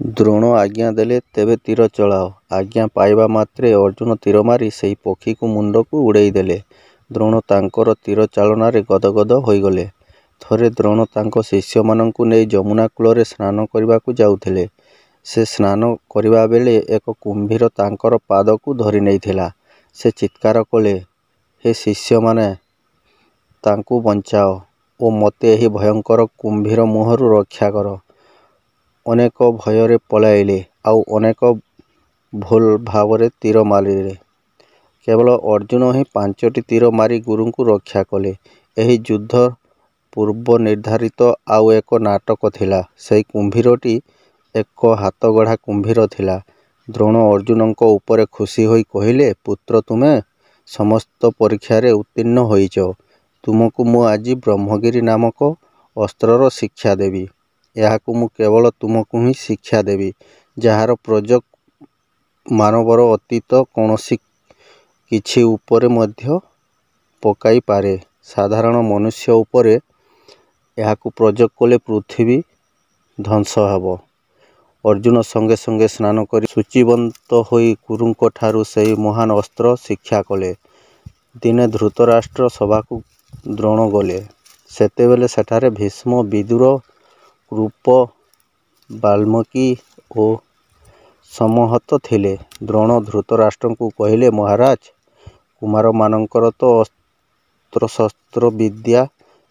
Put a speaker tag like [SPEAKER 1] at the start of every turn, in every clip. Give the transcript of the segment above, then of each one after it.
[SPEAKER 1] ଦ୍ରୋଣ ଆଜ୍ଞା ଦେଲେ ତେବେ ତୀର ଚଳାଅ। ଆଜ୍ଞା ପାଇବା ମାତ୍ରେ ଅର୍ଜୁନ ତୀର ମାରି ସେହି ପକ୍ଷୀକୁ ମୁଣ୍ଡକୁ ଉଡ଼େଇ ଦେଲେ। ଦ୍ରୋଣ ତାଙ୍କର ତୀର ଚାଳନାରେ ଗଦଗଦ ହୋଇଗଲେ। ଥରେ ଦ୍ରୋଣ ତାଙ୍କ ଶିଷ୍ୟମାନଙ୍କୁ ନେଇ ଯମୁନା କୂଳରେ ସ୍ନାନ କରିବାକୁ ଯାଉଥିଲେ। ସେ ସ୍ନାନ କରିବା ବେଳେ ଏକ କୁମ୍ଭୀର ତାଙ୍କର ପାଦକୁ ଧରି ନେଇଥିଲା। ସେ ଚିତ୍କାର କଲେ, ହେ ଶିଷ୍ୟମାନେ, ତାଙ୍କୁ ବଞ୍ଚାଅ ଓ ମୋତେ ଏହି ଭୟଙ୍କର କୁମ୍ଭୀର ମୁହଁରୁ ରକ୍ଷା କର। ଅନେକ ଭୟରେ ପଳାଇଲେ, ଆଉ ଅନେକ ଭୁଲ ଭାବରେ ତୀର ମାରିଲେ। କେବଳ ଅର୍ଜୁନ ହିଁ 5ଟି ତୀର ମାରି ଗୁରୁଙ୍କୁ ରକ୍ଷା କଲେ। ଏହି ଯୁଦ୍ଧ ପୂର୍ବ ନିର୍ଦ୍ଧାରିତ ଆଉ ଏକ ନାଟକ ଥିଲା। ସେହି କୁମ୍ଭୀରଟି ଏକ ହାତଗଢ଼ା କୁମ୍ଭୀର ଥିଲା। ଦ୍ରୋଣ ଅର୍ଜୁନଙ୍କ ଉପରେ ଖୁସି ହୋଇ କହିଲେ, ପୁତ୍ର, ତୁମେ ସମସ୍ତ ପରୀକ୍ଷାରେ ଉତ୍ତୀର୍ଣ୍ଣ ହୋଇଛ। ତୁମକୁ ମୁଁ ଆଜି ବ୍ରହ୍ମଗିରି ନାମକ ଅସ୍ତ୍ରର ଶିକ୍ଷା ଦେବି। ଏହାକୁ ମୁଁ କେବଳ ତୁମକୁ ହିଁ ଶିକ୍ଷା ଦେବି, ଯାହାର ପ୍ରୟୋଗ ମାନବର ଅତୀତ କୌଣସି କିଛି ଉପରେ ମଧ୍ୟ ପକାଇପାରେ। ସାଧାରଣ ମନୁଷ୍ୟ ଉପରେ ଏହାକୁ ପ୍ରୟୋଗ କଲେ ପୃଥିବୀ ଧ୍ୱଂସ ହେବ। ଅର୍ଜୁନ ସଙ୍ଗେ ସଙ୍ଗେ ସ୍ନାନ କରି ଶୁଚିବନ୍ତ ହୋଇ ଗୁରୁଙ୍କ ଠାରୁ ସେହି ମହାନ ଅସ୍ତ୍ର ଶିକ୍ଷା କଲେ। ଦିନେ ଧୃତରାଷ୍ଟ୍ର ସଭାକୁ ଦ୍ରୋଣ ଗଲେ। ସେତେବେଳେ ସେଠାରେ ଭୀଷ୍ମ, ବିଦୁର, କୃପ, ବାଲ୍ମୀକି ଓ ସମହତ ଥିଲେ। ଦ୍ରୋଣ ଧୃତରାଷ୍ଟ୍ରଙ୍କୁ କହିଲେ, ମହାରାଜ, କୁମାରମାନଙ୍କର ତ ଅସ୍ତ୍ରଶସ୍ତ୍ର ବିଦ୍ୟା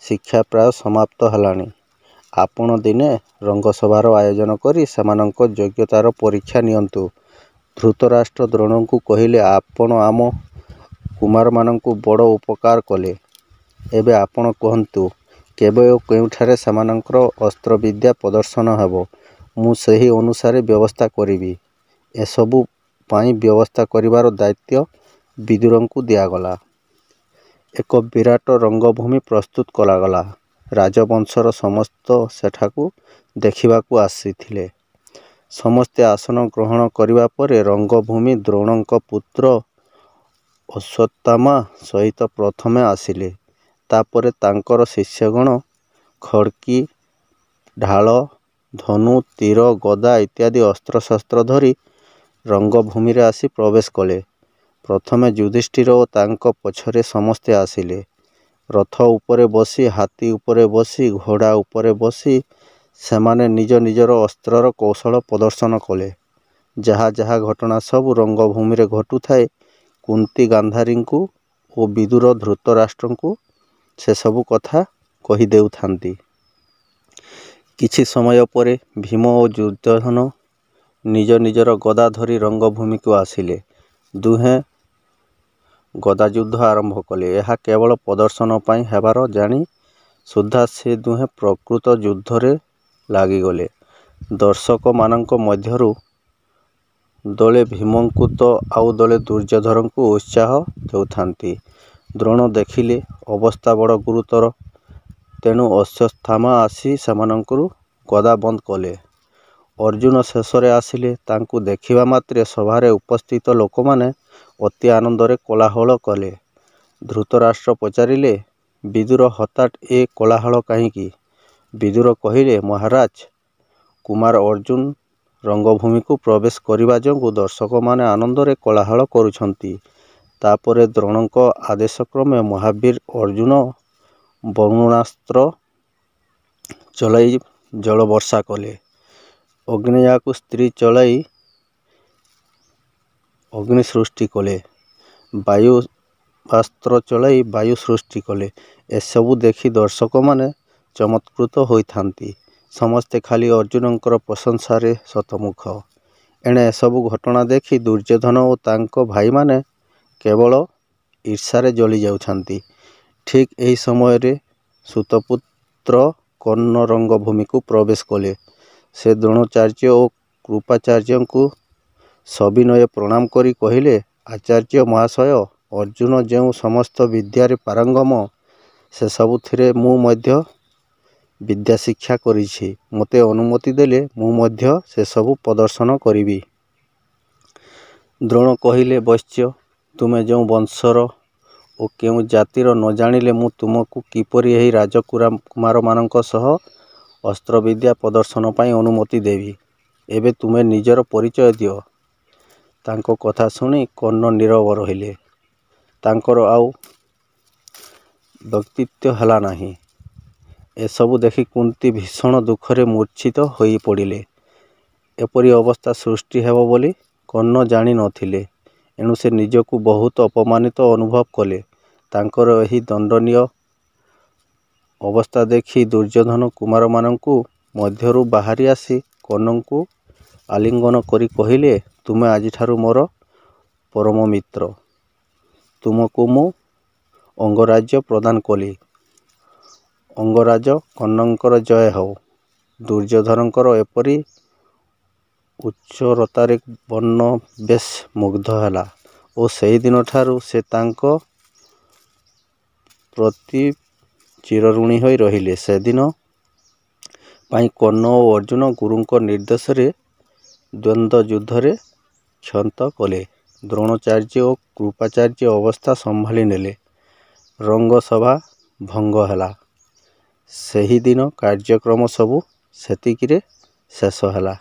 [SPEAKER 1] ଶିକ୍ଷା ପ୍ରାୟ ସମାପ୍ତ ହେଲାଣି। ଆପଣ ଦିନେ ରଙ୍ଗସଭାର ଆୟୋଜନ କରି ସେମାନଙ୍କ ଯୋଗ୍ୟତାର ପରୀକ୍ଷା ନିଅନ୍ତୁ। ଧୃତରାଷ୍ଟ୍ର ଦ୍ରୋଣଙ୍କୁ କହିଲେ, ଆପଣ ଆମ କୁମାରମାନଙ୍କୁ ବଡ଼ ଉପକାର କଲେ। ଏବେ ଆପଣ କହନ୍ତୁ, କେବେ ଓ କେଉଁଠାରେ ସେମାନଙ୍କର ଅସ୍ତ୍ରବିଦ୍ୟା ପ୍ରଦର୍ଶନ ହେବ। ମୁଁ ସେହି ଅନୁସାରେ ବ୍ୟବସ୍ଥା କରିବି। ଏସବୁ ପାଇଁ ବ୍ୟବସ୍ଥା କରିବାର ଦାୟିତ୍ୱ ବିଦୁରଙ୍କୁ ଦିଆଗଲା। ଏକ ବିରାଟ ରଙ୍ଗଭୂମି ପ୍ରସ୍ତୁତ କରାଗଲା। ରାଜବଂଶର ସମସ୍ତେ ସେଠାକୁ ଦେଖିବାକୁ ଆସିଥିଲେ। ସମସ୍ତେ ଆସନ ଗ୍ରହଣ କରିବା ପରେ ରଙ୍ଗଭୂମି ଦ୍ରୋଣଙ୍କ ପୁତ୍ର ଅଶ୍ୱତ୍ଥାମା ସହିତ ପ୍ରଥମେ ଆସିଲେ। ତାପରେ ତାଙ୍କର ଶିଷ୍ୟଗଣ ଖଡ୍ଗୀ, ଢାଳ, ଧନୁ, ତୀର, ଗଦା ଇତ୍ୟାଦି ଅସ୍ତ୍ରଶସ୍ତ୍ର ଧରି ରଙ୍ଗଭୂମିରେ ଆସି ପ୍ରବେଶ କଲେ। ପ୍ରଥମେ ଯୁଧିଷ୍ଠିର ଓ ତାଙ୍କ ପଛରେ ସମସ୍ତେ ଆସିଲେ। ରଥ ଉପରେ ବସି, ହାତୀ ଉପରେ ବସି, ଘୋଡ଼ା ଉପରେ ବସି ସେମାନେ ନିଜ ନିଜର ଅସ୍ତ୍ରର କୌଶଳ ପ୍ରଦର୍ଶନ କଲେ। ଯାହା ଯାହା ଘଟଣା ସବୁ ରଙ୍ଗଭୂମିରେ ଘଟୁଥାଏ, କୁନ୍ତୀ ଗାନ୍ଧାରୀଙ୍କୁ ଓ ବିଦୁର ଧୃତରାଷ୍ଟ୍ରଙ୍କୁ ସେସବୁ କଥା କହିଦେଉଥାନ୍ତି। କିଛି ସମୟ ପରେ ଭୀମ ଓ ଦୁର୍ଯ୍ୟୋଧନ ନିଜ ନିଜର ଗଦା ଧରି ରଙ୍ଗଭୂମିକୁ ଆସିଲେ। ଦୁହେଁ ଗଦାଯୁଦ୍ଧ ଆରମ୍ଭ କଲେ। ଏହା କେବଳ ପ୍ରଦର୍ଶନ ପାଇଁ ହେବାର ଜାଣି ସୁଦ୍ଧା ସେ ଦୁହେଁ ପ୍ରକୃତ ଯୁଦ୍ଧରେ ଲାଗିଗଲେ। ଦର୍ଶକମାନଙ୍କ ମଧ୍ୟରୁ ଦଳେ ଭୀମଙ୍କୁ ତ ଆଉ ଦଳେ ଦୁର୍ଯ୍ୟୋଧନଙ୍କୁ ଉତ୍ସାହ ଦେଉଥାନ୍ତି। ଦ୍ରୋଣ ଦେଖିଲେ ଅବସ୍ଥା ବଡ଼ ଗୁରୁତର। ତେଣୁ ଅଶ୍ୱତ୍ଥାମା ଆସି ସେମାନଙ୍କର ଗଦା ବନ୍ଦ କଲେ। ଅର୍ଜୁନ ଶେଷରେ ଆସିଲେ। ତାଙ୍କୁ ଦେଖିବା ମାତ୍ରେ ସଭାରେ ଉପସ୍ଥିତ ଲୋକମାନେ ଅତି ଆନନ୍ଦରେ କୋଳାହଳ କଲେ। ଧୃତରାଷ୍ଟ୍ର ପଚାରିଲେ, ବିଦୁର, ହଠାତ୍ ଏ କୋଳାହଳ କାହିଁକି? ବିଦୁର କହିଲେ, ମହାରାଜ, କୁମାର ଅର୍ଜୁନ ରଙ୍ଗଭୂମିକୁ ପ୍ରବେଶ କରିବା ଯୋଗୁଁ ଦର୍ଶକମାନେ ଆନନ୍ଦରେ କୋଳାହଳ କରୁଛନ୍ତି। ତାପରେ ଦ୍ରୋଣଙ୍କ ଆଦେଶକ୍ରମେ ମହାବୀର ଅର୍ଜୁନ ବରୁଣାସ୍ତ୍ର ଚଳାଇ ଜଳବର୍ଷା କଲେ। ଆଗ୍ନେୟକୁ ସ୍ତ୍ରୀ ଚଳାଇ ଅଗ୍ନି ସୃଷ୍ଟି କଲେ। ବାୟୁଆସ୍ତ୍ର ଚଳାଇ ବାୟୁ ସୃଷ୍ଟି କଲେ। ଏସବୁ ଦେଖି ଦର୍ଶକମାନେ ଚମତ୍କୃତ ହୋଇଥାନ୍ତି। ସମସ୍ତେ ଖାଲି ଅର୍ଜୁନଙ୍କର ପ୍ରଶଂସାରେ ଶତମୁଖ। ଏଣେ ଏସବୁ ଘଟଣା ଦେଖି ଦୁର୍ଯ୍ୟୋଧନ ଓ ତାଙ୍କ ଭାଇମାନେ କେବଳ ଈର୍ଷାରେ ଜଳି ଯାଉଛନ୍ତି। ଠିକ୍ ଏହି ସମୟରେ ସୂତପୁତ୍ର କର୍ଣ୍ଣ ରଙ୍ଗଭୂମିକୁ ପ୍ରବେଶ କଲେ। ସେ ଦ୍ରୋଣାଚାର୍ଯ୍ୟ ଓ କୃପାଚାର୍ଯ୍ୟଙ୍କୁ ସବିନୟ ପ୍ରଣାମ କରି କହିଲେ, ଆଚାର୍ଯ୍ୟ ମହାଶୟ, ଅର୍ଜୁନ ଯେଉଁ ସମସ୍ତ ବିଦ୍ୟାରେ ପାରଙ୍ଗମ, ସେସବୁଥିରେ ମୁଁ ମଧ୍ୟ ବିଦ୍ୟା ଶିକ୍ଷା କରିଛି। ମୋତେ ଅନୁମତି ଦେଲେ ମୁଁ ମଧ୍ୟ ସେସବୁ ପ୍ରଦର୍ଶନ କରିବି। ଦ୍ରୋଣ କହିଲେ, ବତ୍ସ, ତୁମେ ଯେଉଁ ବଂଶର ଓ କେଉଁ ଜାତିର ନ ଜାଣିଲେ ମୁଁ ତୁମକୁ କିପରି ଏହି ରାଜକୁମାରମାନଙ୍କ ସହ ଅସ୍ତ୍ରବିଦ୍ୟା ପ୍ରଦର୍ଶନ ପାଇଁ ଅନୁମତି ଦେବି? ଏବେ ତୁମେ ନିଜର ପରିଚୟ ଦିଅ। ତାଙ୍କ କଥା ଶୁଣି କର୍ଣ୍ଣ ନୀରବ ରହିଲେ। ତାଙ୍କର ଆଉ ବ୍ୟକ୍ତିତ୍ୱ ହେଲା ନାହିଁ। ଏସବୁ ଦେଖି କୁନ୍ତୀ ଭୀଷଣ ଦୁଃଖରେ ମୂର୍ଚ୍ଛିତ ହୋଇପଡ଼ିଲେ। ଏପରି ଅବସ୍ଥା ସୃଷ୍ଟି ହେବ ବୋଲି କର୍ଣ୍ଣ ଜାଣି ନଥିଲେ। ଏଣୁ ସେ ନିଜକୁ ବହୁତ ଅପମାନିତ ଅନୁଭବ କଲେ। ତାଙ୍କର ଏହି ଦଣ୍ଡନୀୟ ଅବସ୍ଥା ଦେଖି ଦୁର୍ଯ୍ୟୋଧନ କୁମାରମାନଙ୍କୁ ମଧ୍ୟରୁ ବାହାରି ଆସି କର୍ଣ୍ଣଙ୍କୁ ଆଲିଙ୍ଗନ କରି କହିଲେ, ତୁମେ ଆଜିଠାରୁ ମୋର ପରମ ମିତ୍ର। ତୁମକୁ ମୁଁ ଅଙ୍ଗରାଜ୍ୟ ପ୍ରଦାନ କଲି। ଅଙ୍ଗରାଜ କର୍ଣ୍ଣଙ୍କର ଜୟ ହେଉ। ଦୁର୍ଯ୍ୟୋଧନଙ୍କର ଏପରି ଉଚ୍ଚରତାରେ ବର୍ଣ୍ଣ ବେଶ ମୁଗ୍ଧ ହେଲା ଓ ସେହିଦିନଠାରୁ ସେ ତାଙ୍କ ପ୍ରତି ଚିରଋଣୀ ହୋଇ ରହିଲେ। ସେଦିନ ପାଇଁ କର୍ଣ୍ଣ ଓ ଅର୍ଜୁନ ଗୁରୁଙ୍କ ନିର୍ଦ୍ଦେଶରେ ଦ୍ୱନ୍ଦ୍ୱ ଯୁଦ୍ଧରେ କ୍ଷତ କଲେ। ଦ୍ରୋଣାଚାର୍ଯ୍ୟ ଓ କୃପାଚାର୍ଯ୍ୟ ଅବସ୍ଥା ସମ୍ଭାଳି ନେଲେ। ରଙ୍ଗସଭା ଭଙ୍ଗ ହେଲା। ସେହିଦିନ କାର୍ଯ୍ୟକ୍ରମ ସବୁ ସେତିକିରେ ଶେଷ ହେଲା।